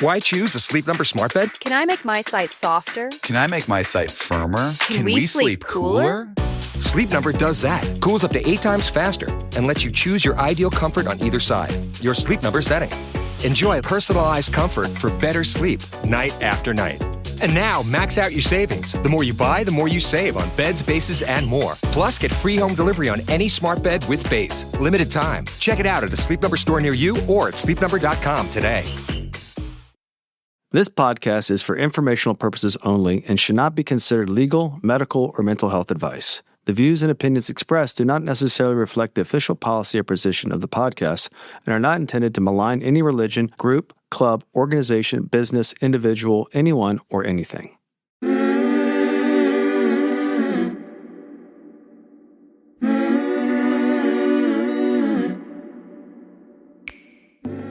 Why choose a Sleep Number smart bed? Can I make my site softer? Can I make my site firmer? Can we sleep cooler? Sleep Number does that. Cools up to 8 times faster and lets you choose your ideal comfort on either side. Your Sleep Number setting. Enjoy personalized comfort for better sleep night after night. And now, max out your savings. The more you buy, the more you save on beds, bases, and more. Plus, get free home delivery on any smart bed with base. Limited time. Check it out at a Sleep Number store near you or at sleepnumber.com today. This podcast is for informational purposes only and should not be considered legal, medical, or mental health advice. The views and opinions expressed do not necessarily reflect the official policy or position of the podcast and are not intended to malign any religion, group, club, organization, business, individual, anyone, or anything.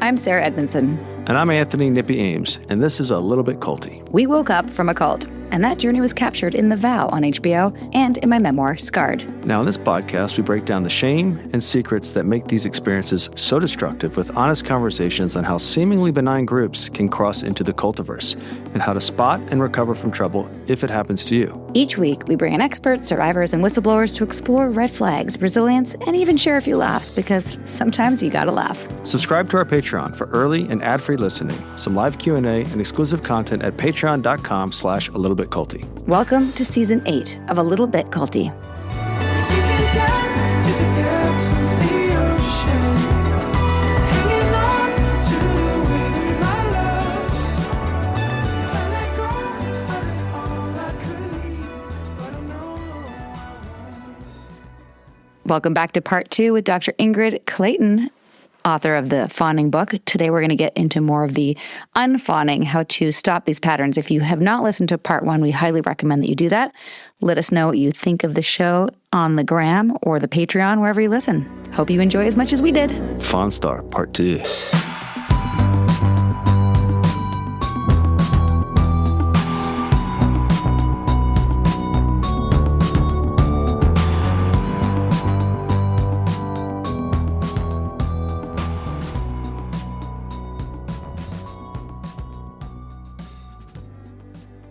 I'm Sarah Edmondson. And I'm Anthony Nippy Ames, and this is A Little Bit Culty. We woke up from a cult, and that journey was captured in The Vow on HBO and in my memoir, Scarred. Now, in this podcast, we break down the shame and secrets that make these experiences so destructive with honest conversations on how seemingly benign groups can cross into the cultiverse and how to spot and recover from trouble if it happens to you. Each week, we bring in experts, survivors, and whistleblowers to explore red flags, resilience, and even share a few laughs, because sometimes you gotta laugh. Subscribe to our Patreon for early and ad-free listening, some live Q&A, and exclusive content at patreon.com/alittleBitCulty. Welcome to Season 8 of A Little Bit Culty. Welcome back to Part 2 with Dr. Ingrid Clayton, author of the Fawning book. Today we're going to get into more of the unfawning, how to stop these patterns. If you have not listened to Part 1, we highly recommend that you do that. Let us know what you think of the show on the gram or the Patreon, wherever you listen. Hope you enjoy as much as we did. Fawn Star, Part 2.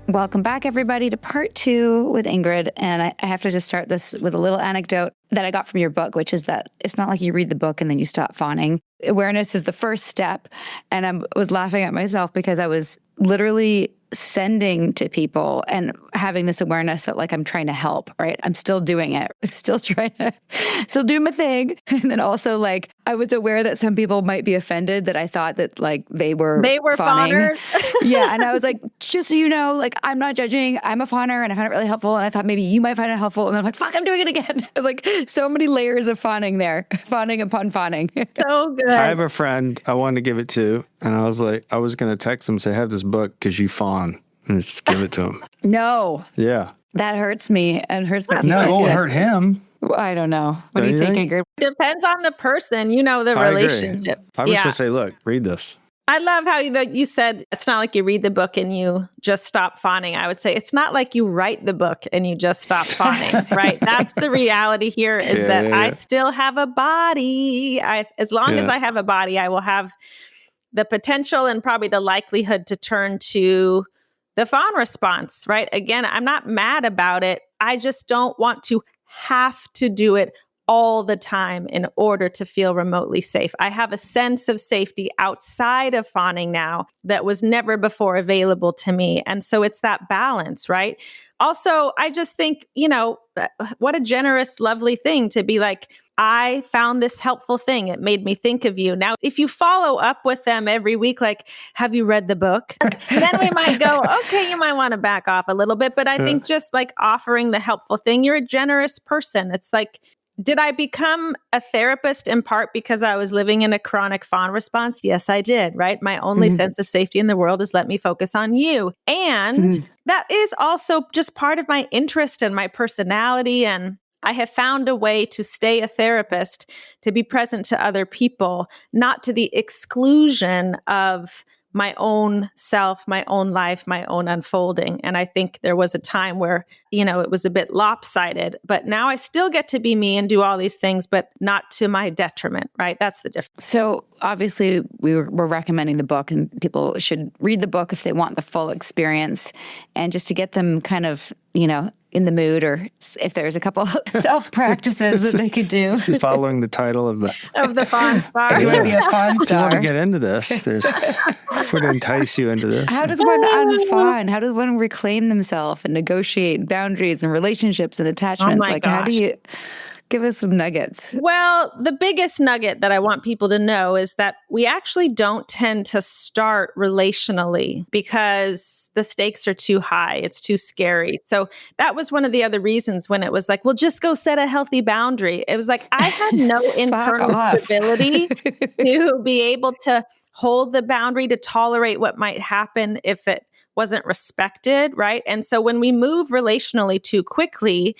Welcome back, everybody, to Part 2 with Ingrid. And I have to just start this with a little anecdote that I got from your book, which is that it's not like you read the book and then you stop fawning. Awareness is the first step. And I was laughing at myself because I was literally sending to people and having this awareness that, like, I'm trying to help, right? I'm still doing it. I'm still trying to, still do my thing. And then also, like, I was aware that some people might be offended that I thought that, like, they were fawning. fawners. Yeah. And I was like, just so you know, like, I'm not judging. I'm a fawner and I found it really helpful. And I thought maybe you might find it helpful. And I'm like, fuck, I'm doing it again. I was like, so many layers of fawning there. Fawning upon fawning. So good. I have a friend I wanted to give it to, and I was like, I was going to text him and say, I have this book because you fawn, and just give it to him. No. Yeah. That hurts me and hurts my No, it won't hurt him. I don't know. What do you think, Ingrid? Depends on the person, the I agree. relationship. I was going to say, look, read this. I love how you said it's not like you read the book and you just stop fawning. I would say it's not like you write the book and you just stop fawning, right? That's the reality here is that I still have a body. As long as I have a body, I will have the potential and probably the likelihood to turn to the fawn response, right? Again, I'm not mad about it. I just don't want to have to do it all the time in order to feel remotely safe. I have a sense of safety outside of fawning now that was never before available to me. And so it's that balance, right? Also, I just think, what a generous, lovely thing to be like, I found this helpful thing. It made me think of you. Now, if you follow up with them every week, like, have you read the book? Then we might go, okay, you might want to back off a little bit. But I think just like offering the helpful thing, you're a generous person. It's like, did I become a therapist in part because I was living in a chronic fawn response? Yes, I did, right? My only sense of safety in the world is let me focus on you. And that is also just part of my interest and my personality. And I have found a way to stay a therapist, to be present to other people, not to the exclusion of my own self, my own life, my own unfolding. And I think there was a time where, it was a bit lopsided, but now I still get to be me and do all these things, but not to my detriment, right? That's the difference. So obviously we're recommending the book, and people should read the book if they want the full experience, and just to get them kind of, in the mood, or if there's a couple self-practices that they could do. She's following the title of the Fawn Star. If you want to be a Fawn If you want to star. get into this, if we're to entice you into this. How does one unfawn? How does one reclaim themselves and negotiate boundaries and relationships and attachments? How do you give us some nuggets? Well, the biggest nugget that I want people to know is that we actually don't tend to start relationally because the stakes are too high. It's too scary. So that was one of the other reasons when it was like, well, just go set a healthy boundary. It was like, I had no internal stability to be able to hold the boundary, to tolerate what might happen if it wasn't respected, right? And so when we move relationally too quickly,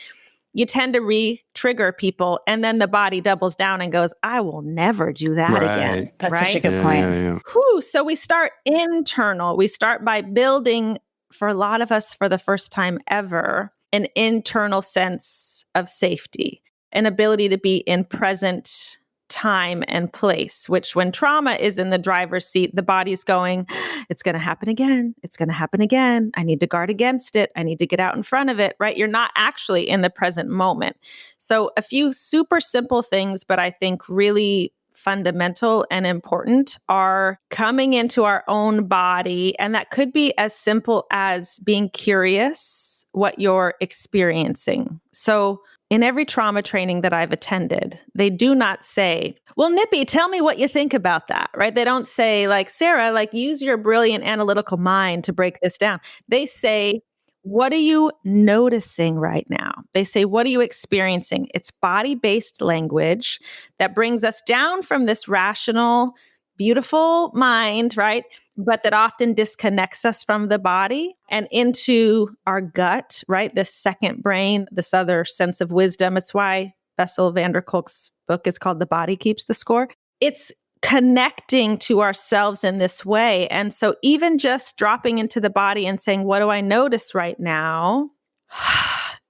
you tend to re-trigger people, and then the body doubles down and goes, I will never do that again. That's such a good point. Yeah. Whew, so we start internal. We start by building, for a lot of us, for the first time ever, an internal sense of safety, an ability to be in present time and place, which when trauma is in the driver's seat, the body's going, it's going to happen again. It's going to happen again. I need to guard against it. I need to get out in front of it, right? You're not actually in the present moment. So a few super simple things, but I think really fundamental and important, are coming into our own body. And that could be as simple as being curious what you're experiencing. So in every trauma training that I've attended, they do not say, well, Nippy, tell me what you think about that, right? They don't say, like, Sarah, use your brilliant analytical mind to break this down. They say, what are you noticing right now? They say, what are you experiencing? It's body-based language that brings us down from this rational, beautiful mind, right? But that often disconnects us from the body and into our gut, right? This second brain, this other sense of wisdom. It's why Bessel van der Kolk's book is called The Body Keeps the Score. It's connecting to ourselves in this way. And so even just dropping into the body and saying, what do I notice right now?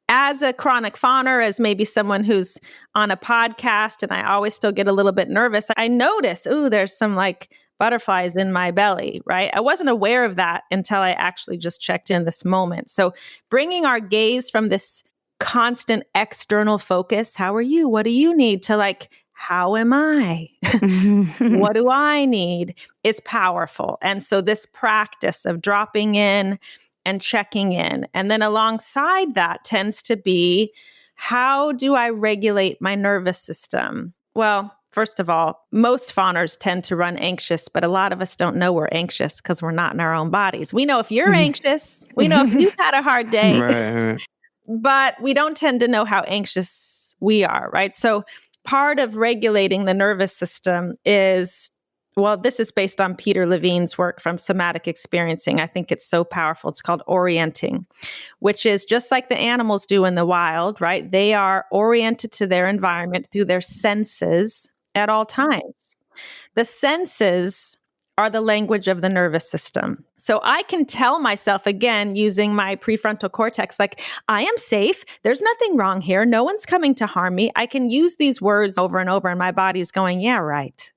As a chronic fawner, as maybe someone who's on a podcast, and I always still get a little bit nervous, I notice, there's some butterflies in my belly, right? I wasn't aware of that until I actually just checked in this moment. So bringing our gaze from this constant external focus, how are you? What do you need? To how am I? What do I need? Is powerful. And so this practice of dropping in and checking in, and then alongside that tends to be, how do I regulate my nervous system? Well, first of all, most fawners tend to run anxious, but a lot of us don't know we're anxious because we're not in our own bodies. We know if you're anxious, we know if you've had a hard day, Right. But we don't tend to know how anxious we are, right? So part of regulating the nervous system is, well, this is based on Peter Levine's work from somatic experiencing. I think it's so powerful. It's called orienting, which is just like the animals do in the wild, right? They are oriented to their environment through their senses at all times. The senses are the language of the nervous system. So I can tell myself, again, using my prefrontal cortex, I am safe. There's nothing wrong here. No one's coming to harm me. I can use these words over and over, and my body's going, yeah, right.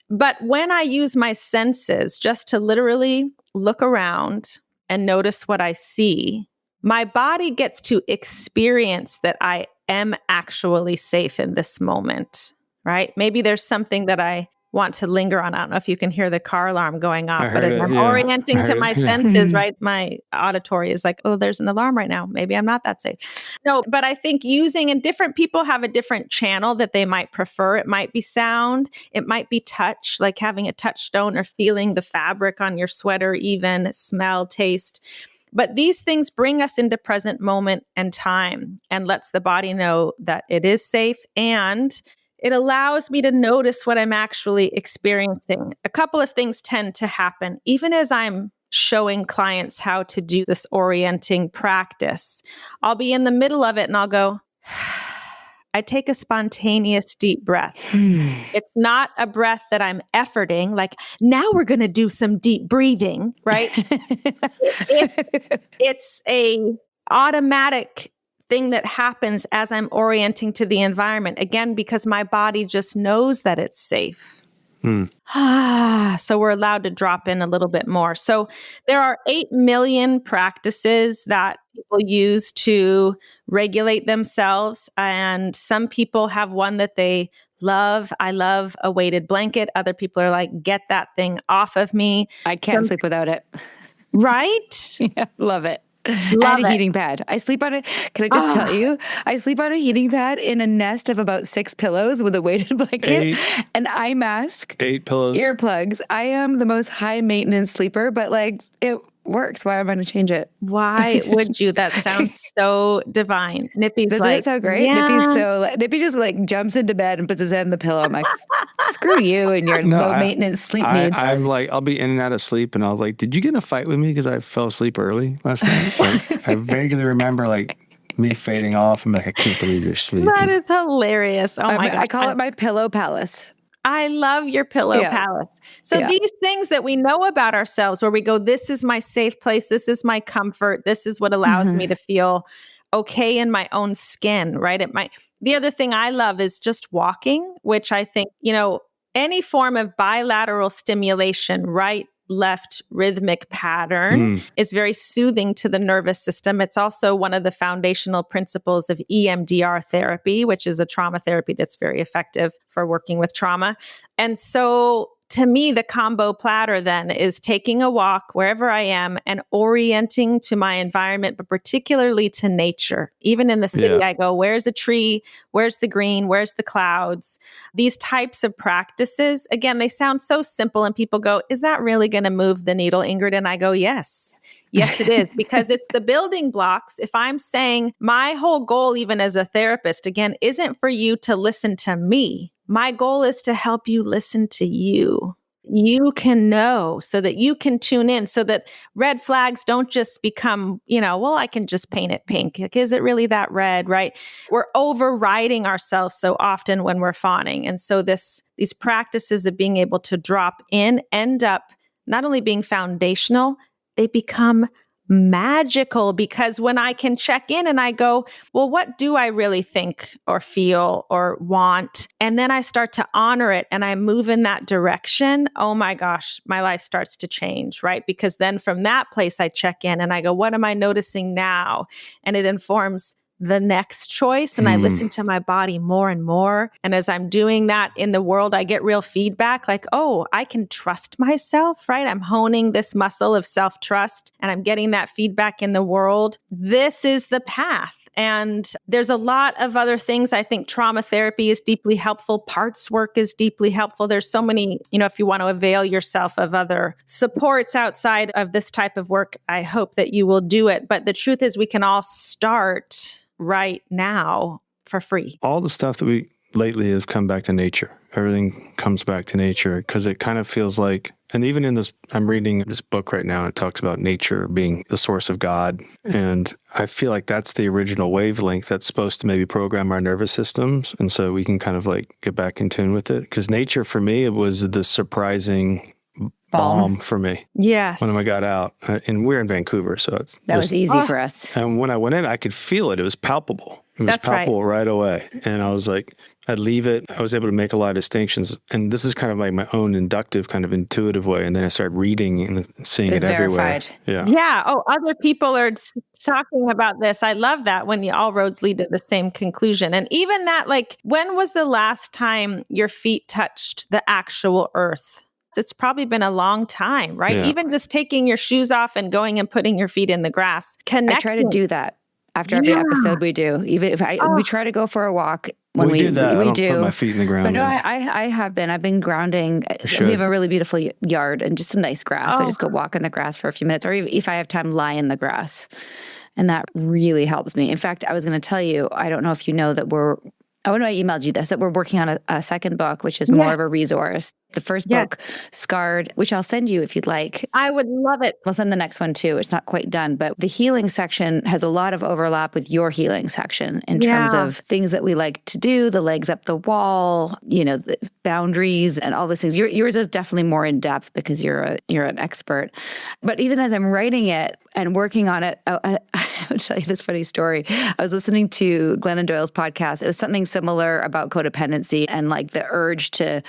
But when I use my senses just to literally look around and notice what I see, my body gets to experience that I am actually safe in this moment, right? Maybe there's something that I want to linger on. I don't know if you can hear the car alarm going off, but as I'm orienting to my senses, right? My auditory is like, oh, there's an alarm right now. Maybe I'm not that safe. No, but I think and different people have a different channel that they might prefer. It might be sound. It might be touch, like having a touchstone or feeling the fabric on your sweater, even smell, taste. But these things bring us into present moment and time and lets the body know that it is safe, and it allows me to notice what I'm actually experiencing. A couple of things tend to happen, even as I'm showing clients how to do this orienting practice. I'll be in the middle of it and I'll go, I take a spontaneous deep breath. It's not a breath that I'm efforting, like, now we're going to do some deep breathing, right? It's a automatic thing that happens as I'm orienting to the environment. Again, because my body just knows that it's safe. So we're allowed to drop in a little bit more. So there are 8 million practices that people use to regulate themselves. And some people have one that they love. I love a weighted blanket. Other people are like, get that thing off of me. I can't sleep without it. Right? Yeah, love it. Love and a it. heating pad. I sleep on it. Can I just tell you? I sleep on a heating pad in a nest of about 6 pillows with a weighted blanket, an eye mask, 8 pillows, earplugs. I am the most high maintenance sleeper, but like it works. Why am I going to change it? Why would you? That sounds so divine. Nippy's Doesn't like, it sound great? yeah. Nippy just like jumps into bed and puts his head on the pillow. I'm like, screw you and your low maintenance sleep needs. I'm like, I'll be in and out of sleep, and I was like, did you get in a fight with me because I fell asleep early last night? Like, I vaguely remember like me fading off. I'm like, I can't believe you're sleeping. That is hilarious. Oh my God. I call it my pillow palace. I love your pillow palace. So these things that we know about ourselves where we go, this is my safe place. This is my comfort. This is what allows me to feel okay in my own skin, right? The other thing I love is just walking, which I think, any form of bilateral stimulation, right, left rhythmic pattern is very soothing to the nervous system. It's also one of the foundational principles of EMDR therapy, which is a trauma therapy that's very effective for working with trauma. And so to me, the combo platter then is taking a walk wherever I am and orienting to my environment, but particularly to nature. Even in the city, I go, where's a tree? Where's the green? Where's the clouds? These types of practices, again, they sound so simple and people go, is that really going to move the needle, Ingrid? And I go, yes. Yes, it is, because it's the building blocks. If I'm saying my whole goal, even as a therapist, again, isn't for you to listen to me. My goal is to help you listen to you. You can know so that you can tune in, so that red flags don't just become, well, I can just paint it pink. Like, is it really that red, right? We're overriding ourselves so often when we're fawning. And so these practices of being able to drop in end up not only being foundational, they become magical, because when I can check in and I go, well, what do I really think or feel or want? And then I start to honor it and I move in that direction. Oh my gosh, my life starts to change, right? Because then from that place, I check in and I go, what am I noticing now? And it informs the next choice. And I listen to my body more and more. And as I'm doing that in the world, I get real feedback like, oh, I can trust myself, right? I'm honing this muscle of self-trust and I'm getting that feedback in the world. This is the path. And there's a lot of other things. I think trauma therapy is deeply helpful. Parts work is deeply helpful. There's so many, if you want to avail yourself of other supports outside of this type of work, I hope that you will do it. But the truth is we can all start right now for free. All the stuff that we lately have come back to nature. Everything comes back to nature because it kind of feels like, and even in this, I'm reading this book right now, and it talks about nature being the source of God. And I feel like that's the original wavelength that's supposed to maybe program our nervous systems. And so we can kind of like get back in tune with it. Because nature for me, it was the surprising balm for me. Yes. When I got out, and we're in Vancouver, so that was easy for us. And when I went in, I could feel it. It was palpable. It was That's palpable right away. And I was like, I'd leave it. I was able to make a lot of distinctions. And this is kind of like my own inductive, kind of intuitive way. And then I started reading and seeing it everywhere. Yeah. Yeah. Oh, other people are talking about this. I love that when all roads lead to the same conclusion. And even that, like, when was the last time your feet touched the actual earth? It's probably been a long time, right? Yeah. Even just taking your shoes off and going and putting your feet in the grass. I try to do that after every episode we do. Even if we try to go for a walk when we do that. We I don't do. put my feet in the ground. But no, I have been. I've been grounding. We have a really beautiful yard and just some nice grass. I just go walk in the grass for a few minutes, or if I have time, lie in the grass. And that really helps me. In fact, I was going to tell you, I don't know if you know that we're I know I emailed you this, that we're working on a second book, which is more of a resource. The first book, Scarred, which I'll send you if you'd like. I would love it. I'll send the next one too. It's not quite done, but the healing section has a lot of overlap with your healing section in terms of things that we like to do, the legs up the wall, the boundaries and all those things. Yours is definitely more in depth because you're an expert. But even as I'm writing it and working on it, I will tell you this funny story. I was listening to Glennon Doyle's podcast. It was something similar about codependency and like the urge to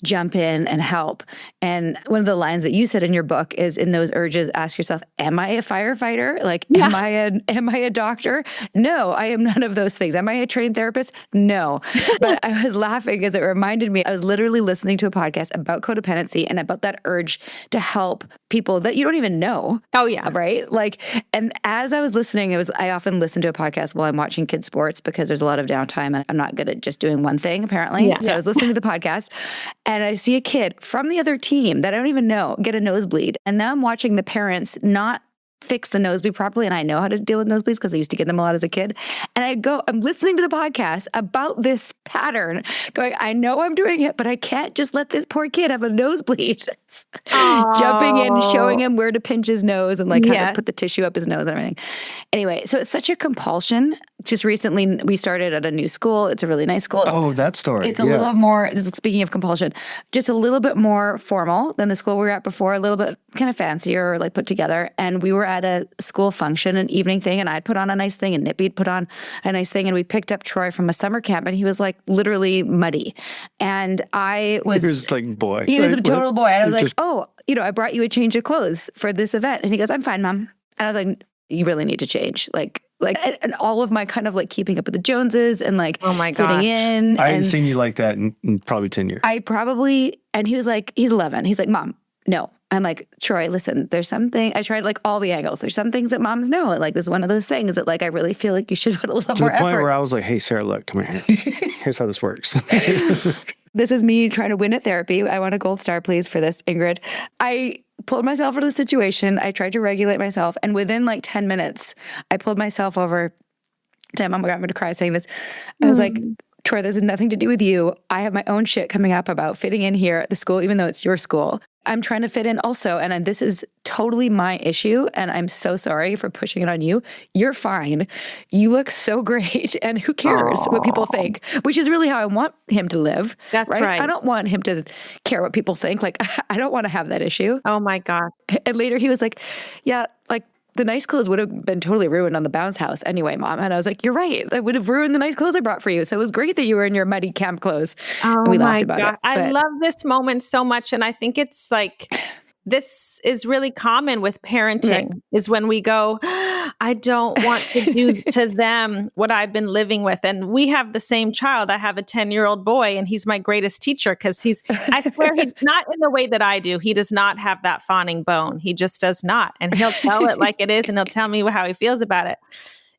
jump in and help. And one of the lines that you said in your book is, in those urges, ask yourself, am I a firefighter? Like, am I a doctor? No, I am none of those things. Am I a trained therapist? No. But I was laughing because it reminded me, I was literally listening to a podcast about codependency and about that urge to help people that you don't even know. Oh, yeah. Right? Like, and as I was listening, I often listen to a podcast while I'm watching kids sports because there's a lot of downtime and I'm not good at just doing one thing, apparently. Yeah. So I was listening to the podcast and I see a kid from the other team that I don't even know get a nosebleed. And now I'm watching the parents not fix the nosebleed properly. And I know how to deal with nosebleeds because I used to get them a lot as a kid. And I'm listening to the podcast about this pattern going, I know I'm doing it, but I can't just let this poor kid have a nosebleed. Jumping in, showing him where to pinch his nose and like how to put the tissue up his nose and everything. Anyway, so it's such a compulsion. Just recently we started at a new school. It's a really nice school. Oh, that story. It's a little more, speaking of compulsion, just a little bit more formal than the school we were at before, a little bit kind of fancier, like put together. And we were at a school function, an evening thing, and I'd put on a nice thing and Nippy'd put on a nice thing. And we picked up Troy from a summer camp and he was like literally muddy. And I was... He was like, boy. He was a total boy. And I was like, oh, I brought you a change of clothes for this event. And he goes, I'm fine, Mom. And I was like, you really need to change. And all of my kind of like keeping up with the Joneses and like fitting in. I hadn't seen you like that in probably 10 years. And he was like, he's 11. He's like, Mom, no. I'm like, Troy, listen, there's something, I tried like all the angles. There's some things that moms know. Like this is one of those things that like, I really feel like you should put a little more effort. To the point where I was like, hey, Sarah, look, come here. Here's how this works. This is me trying to win at therapy. I want a gold star, please, for this, Ingrid. I pulled myself out of the situation. I tried to regulate myself. And within like 10 minutes, I pulled myself over. Damn, oh my God, I'm going to cry saying this. I was like, Troy, this has nothing to do with you. I have my own shit coming up about fitting in here at the school, even though it's your school. I'm trying to fit in also. And this is totally my issue. And I'm so sorry for pushing it on you. You're fine. You look so great. And who cares what people think, which is really how I want him to live. That's right. I don't want him to care what people think. Like, I don't want to have that issue. Oh my God. And later he was like, yeah, like, the nice clothes would have been totally ruined on the bounce house anyway, Mom. And I was like, you're right. I would have ruined the nice clothes I brought for you. So it was great that you were in your muddy camp clothes. Oh, and we laughed about it. I love this moment so much. And I think it's like, this is really common with parenting is when we go, I don't want to do to them what I've been living with. And we have the same child. I have a 10-year-old boy and he's my greatest teacher because I swear he's not in the way that I do. He does not have that fawning bone. He just does not. And he'll tell it like it is and he'll tell me how he feels about it.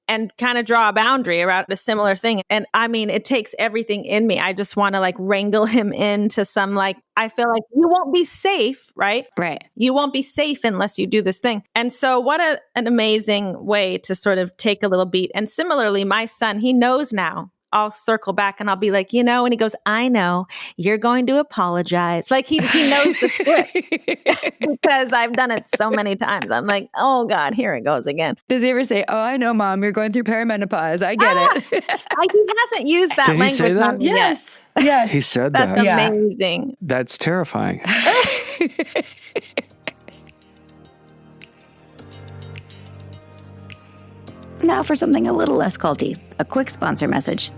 And kind of draw a boundary around a similar thing. And I mean, it takes everything in me. I just want to like wrangle him into some like, I feel like you won't be safe, right? Right. You won't be safe unless you do this thing. And so what an amazing way to sort of take a little beat. And similarly, my son, he knows now. I'll circle back and I'll be like, and he goes, I know, you're going to apologize. Like he knows the script because I've done it so many times. I'm like, oh God, here it goes again. Does he ever say, oh, I know, Mom, you're going through perimenopause. I get it. He hasn't used that language say that? on me yet. Yes. He said That's that. amazing. That's terrifying. Now for something a little less culty, a quick sponsor message.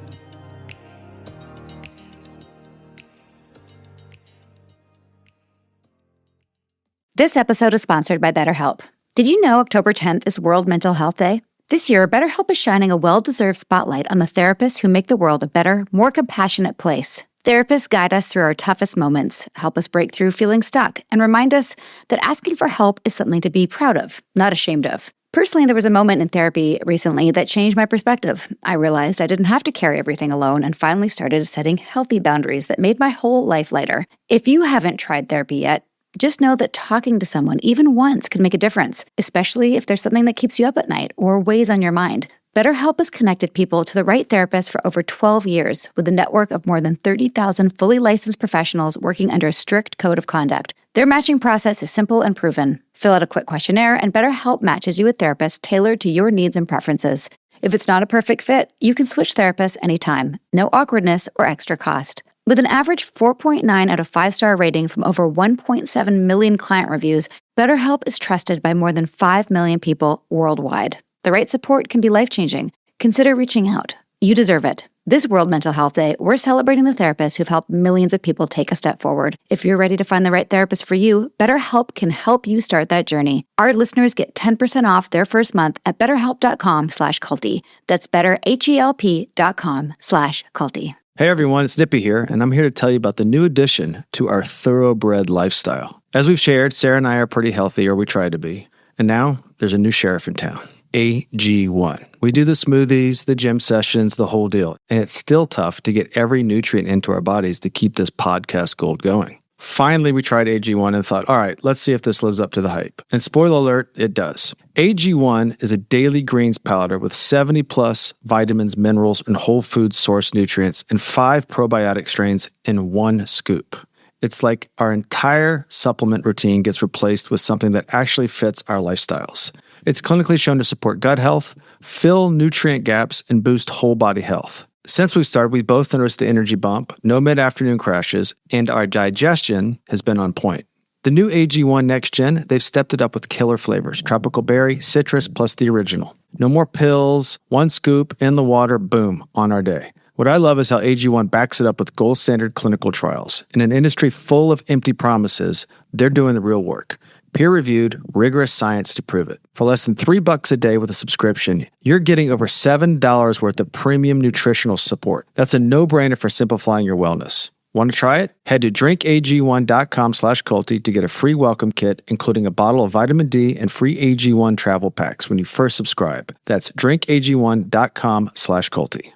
This episode is sponsored by BetterHelp. Did you know October 10th is World Mental Health Day? This year, BetterHelp is shining a well-deserved spotlight on the therapists who make the world a better, more compassionate place. Therapists guide us through our toughest moments, help us break through feeling stuck, and remind us that asking for help is something to be proud of, not ashamed of. Personally, there was a moment in therapy recently that changed my perspective. I realized I didn't have to carry everything alone and finally started setting healthy boundaries that made my whole life lighter. If you haven't tried therapy yet, just know that talking to someone even once can make a difference, especially if there's something that keeps you up at night or weighs on your mind. BetterHelp has connected people to the right therapist for over 12 years with a network of more than 30,000 fully licensed professionals working under a strict code of conduct. Their matching process is simple and proven. Fill out a quick questionnaire, and BetterHelp matches you with therapists tailored to your needs and preferences. If it's not a perfect fit, you can switch therapists anytime. No awkwardness or extra cost. With an average 4.9 out of 5-star rating from over 1.7 million client reviews, BetterHelp is trusted by more than 5 million people worldwide. The right support can be life-changing. Consider reaching out. You deserve it. This World Mental Health Day, we're celebrating the therapists who've helped millions of people take a step forward. If you're ready to find the right therapist for you, BetterHelp can help you start that journey. Our listeners get 10% off their first month at betterhelp.com/culty. That's betterhelp.com/culty. Hey everyone, it's Nippy here, and I'm here to tell you about the new addition to our thoroughbred lifestyle. As we've shared, Sarah and I are pretty healthy, or we try to be. And now there's a new sheriff in town. AG1. We do the smoothies, the gym sessions, the whole deal. And it's still tough to get every nutrient into our bodies to keep this podcast gold going. Finally, we tried AG1 and thought, all right, let's see if this lives up to the hype. And spoiler alert, it does. AG1 is a daily greens powder with 70 plus vitamins, minerals, and whole food source nutrients and 5 probiotic strains in one scoop. It's like our entire supplement routine gets replaced with something that actually fits our lifestyles. It's clinically shown to support gut health, fill nutrient gaps, and boost whole body health. Since we started, we both noticed the energy bump, no mid-afternoon crashes, and our digestion has been on point. The new AG1 Next Gen, they've stepped it up with killer flavors, tropical berry, citrus, plus the original. No more pills, one scoop, in the water, boom, on our day. What I love is how AG1 backs it up with gold standard clinical trials. In an industry full of empty promises, they're doing the real work. Peer-reviewed, rigorous science to prove it. For less than $3 a day with a subscription, you're getting over $7 worth of premium nutritional support. That's a no-brainer for simplifying your wellness. Want to try it? Head to drinkag1.com/culty to get a free welcome kit, including a bottle of vitamin D and free AG1 travel packs when you first subscribe. That's drinkag1.com/culty.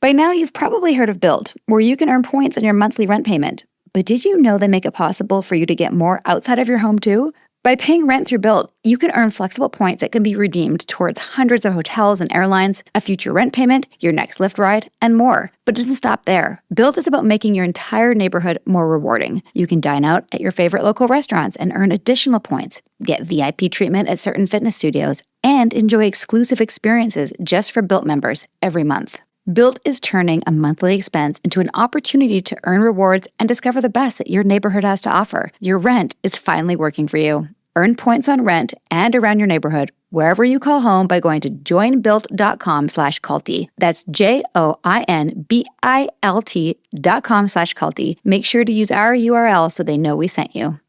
By now, you've probably heard of Built, where you can earn points on your monthly rent payment. But did you know they make it possible for you to get more outside of your home too? By paying rent through Built, you can earn flexible points that can be redeemed towards hundreds of hotels and airlines, a future rent payment, your next Lyft ride, and more. But it doesn't stop there. Built is about making your entire neighborhood more rewarding. You can dine out at your favorite local restaurants and earn additional points, get VIP treatment at certain fitness studios, and enjoy exclusive experiences just for Built members every month. Built is turning a monthly expense into an opportunity to earn rewards and discover the best that your neighborhood has to offer. Your rent is finally working for you. Earn points on rent and around your neighborhood, wherever you call home, by going to joinbuilt.com/culty. That's joinbilt.com/culty. Make sure to use our URL so they know we sent you.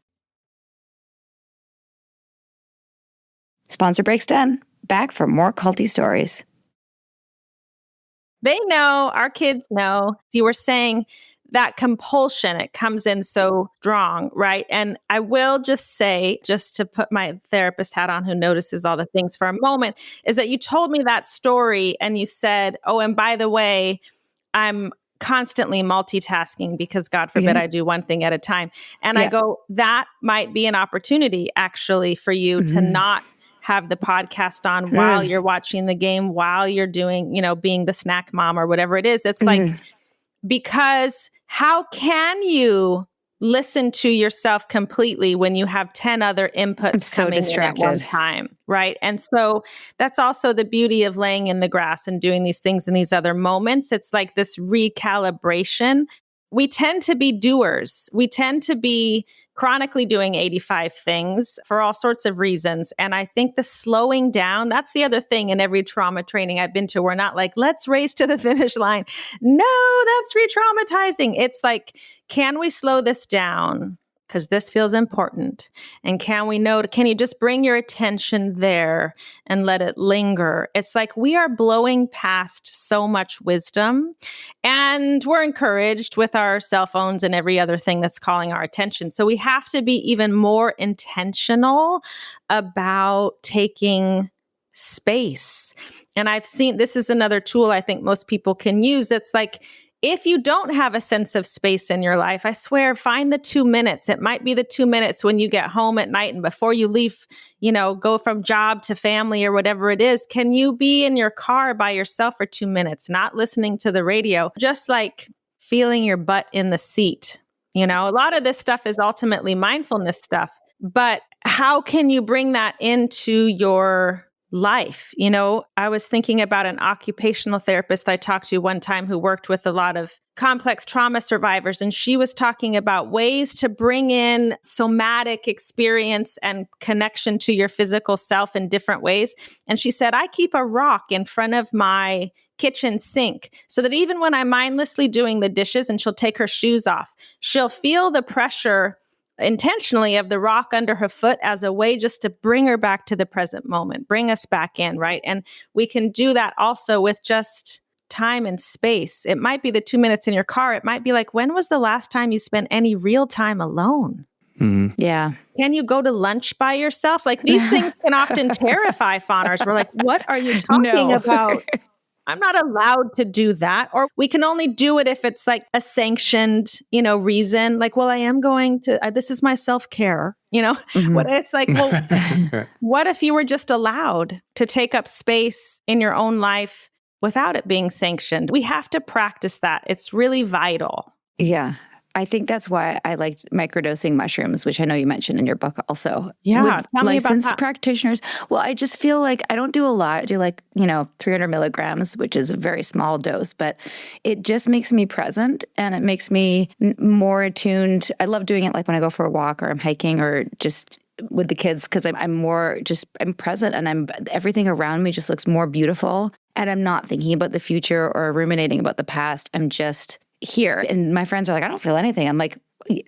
Sponsor break's done. Back for more culty stories. They know, our kids know. You were saying that compulsion, it comes in so strong, right? And I will just say, just to put my therapist hat on who notices all the things for a moment, is that you told me that story and you said, oh, and by the way, I'm constantly multitasking because God forbid I do one thing at a time. And I go, that might be an opportunity actually for you to not have the podcast on while you're watching the game, while you're doing, being the snack mom or whatever it is. It's like, because how can you listen to yourself completely when you have 10 other inputs coming in at one time, right? And so that's also the beauty of laying in the grass and doing these things in these other moments. It's like this recalibration. We tend to be doers. We tend to be chronically doing 85 things for all sorts of reasons. And I think the slowing down, that's the other thing in every trauma training I've been to. We're not like, let's race to the finish line. No, that's re-traumatizing. It's like, can we slow this down? Because this feels important. And can you just bring your attention there and let it linger? It's like we are blowing past so much wisdom, and we're encouraged with our cell phones and every other thing that's calling our attention. So we have to be even more intentional about taking space. And I've seen, this is another tool I think most people can use. It's like, if you don't have a sense of space in your life, I swear, find the 2 minutes. It might be the 2 minutes when you get home at night and before you leave, go from job to family or whatever it is. Can you be in your car by yourself for 2 minutes, not listening to the radio, just like feeling your butt in the seat? A lot of this stuff is ultimately mindfulness stuff, but how can you bring that into your life? I was thinking about an occupational therapist I talked to one time who worked with a lot of complex trauma survivors. And she was talking about ways to bring in somatic experience and connection to your physical self in different ways. And she said, I keep a rock in front of my kitchen sink so that even when I'm mindlessly doing the dishes and she'll take her shoes off, she'll feel the pressure intentionally of the rock under her foot as a way just to bring her back to the present moment, bring us back in, right? And we can do that also with just time and space. It might be the 2 minutes in your car. It might be like, when was the last time you spent any real time alone? Mm-hmm. Yeah. Can you go to lunch by yourself? Like these things can often terrify fawners. We're like, what are you talking about? I'm not allowed to do that. Or we can only do it if it's like a sanctioned, reason. Like, well, I am going to, this is my self-care, Mm-hmm. What it's like, well, what if you were just allowed to take up space in your own life without it being sanctioned? We have to practice that. It's really vital. Yeah. I think that's why I liked microdosing mushrooms, which I know you mentioned in your book also. Yeah, with tell me about licensed that. practitioners. Well, I just feel like I don't do a lot. I do 300 milligrams, which is a very small dose, but it just makes me present and it makes me more attuned. I love doing it like when I go for a walk or I'm hiking or just with the kids because I'm present and everything around me just looks more beautiful and I'm not thinking about the future or ruminating about the past. I'm just here. And my friends are like, I don't feel anything. I'm like,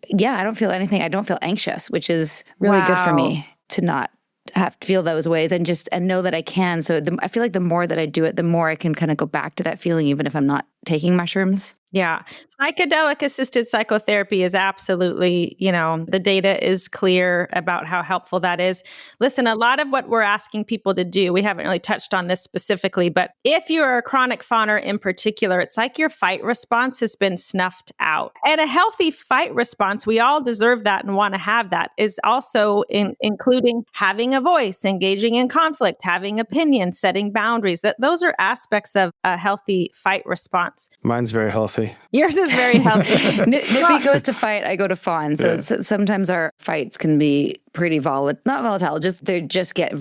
yeah, I don't feel anything. I don't feel anxious, which is really good for me to not have to feel those ways and know that I can. So I feel like the more that I do it, the more I can kind of go back to that feeling, even if I'm not taking mushrooms. Yeah. Psychedelic assisted psychotherapy is absolutely, the data is clear about how helpful that is. Listen, a lot of what we're asking people to do, we haven't really touched on this specifically, but if you're a chronic fawner in particular, it's like your fight response has been snuffed out. And a healthy fight response, we all deserve that and want to have that, is also including having a voice, engaging in conflict, having opinions, setting boundaries. Those are aspects of a healthy fight response. Mine's very healthy. Yours is very healthy. Nippy goes to fight, I go to fawn. So sometimes our fights can be pretty not volatile. They just get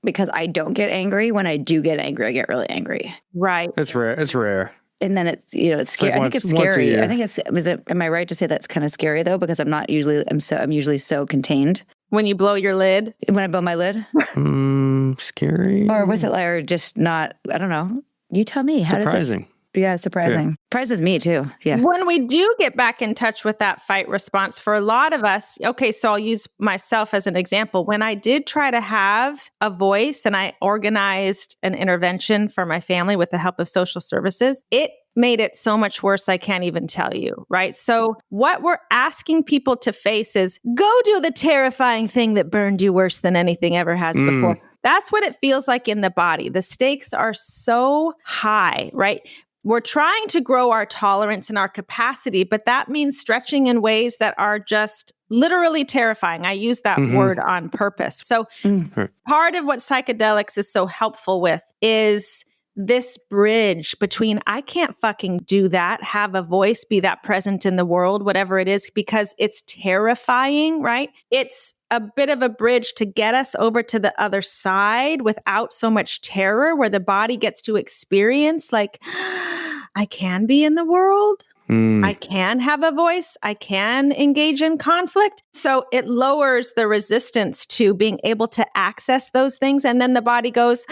because I don't get angry. When I do get angry, I get really angry. Right. It's rare. And then it's scary. Like I think it's scary. I think am I right to say that's kind of scary though? Because I'm usually so contained. When you blow your lid? When I blow my lid? Scary. Or was it or just not, I don't know. You tell me. How surprising. Yeah, surprising. Yeah. Surprises me too. Yeah. When we do get back in touch with that fight response, for a lot of us, okay, so I'll use myself as an example. When I did try to have a voice and I organized an intervention for my family with the help of social services, it made it so much worse. I can't even tell you, right? So what we're asking people to face is go do the terrifying thing that burned you worse than anything ever has before. That's what it feels like in the body. The stakes are so high, right? We're trying to grow our tolerance and our capacity, but that means stretching in ways that are just literally terrifying. I use that word on purpose. So part of what psychedelics is so helpful with is this bridge between I can't fucking do that, have a voice, be that present in the world, whatever it is, because it's terrifying, right? It's a bit of a bridge to get us over to the other side without so much terror, where the body gets to experience like, I can be in the world. I can have a voice. I can engage in conflict. So it lowers the resistance to being able to access those things. And then the body goes,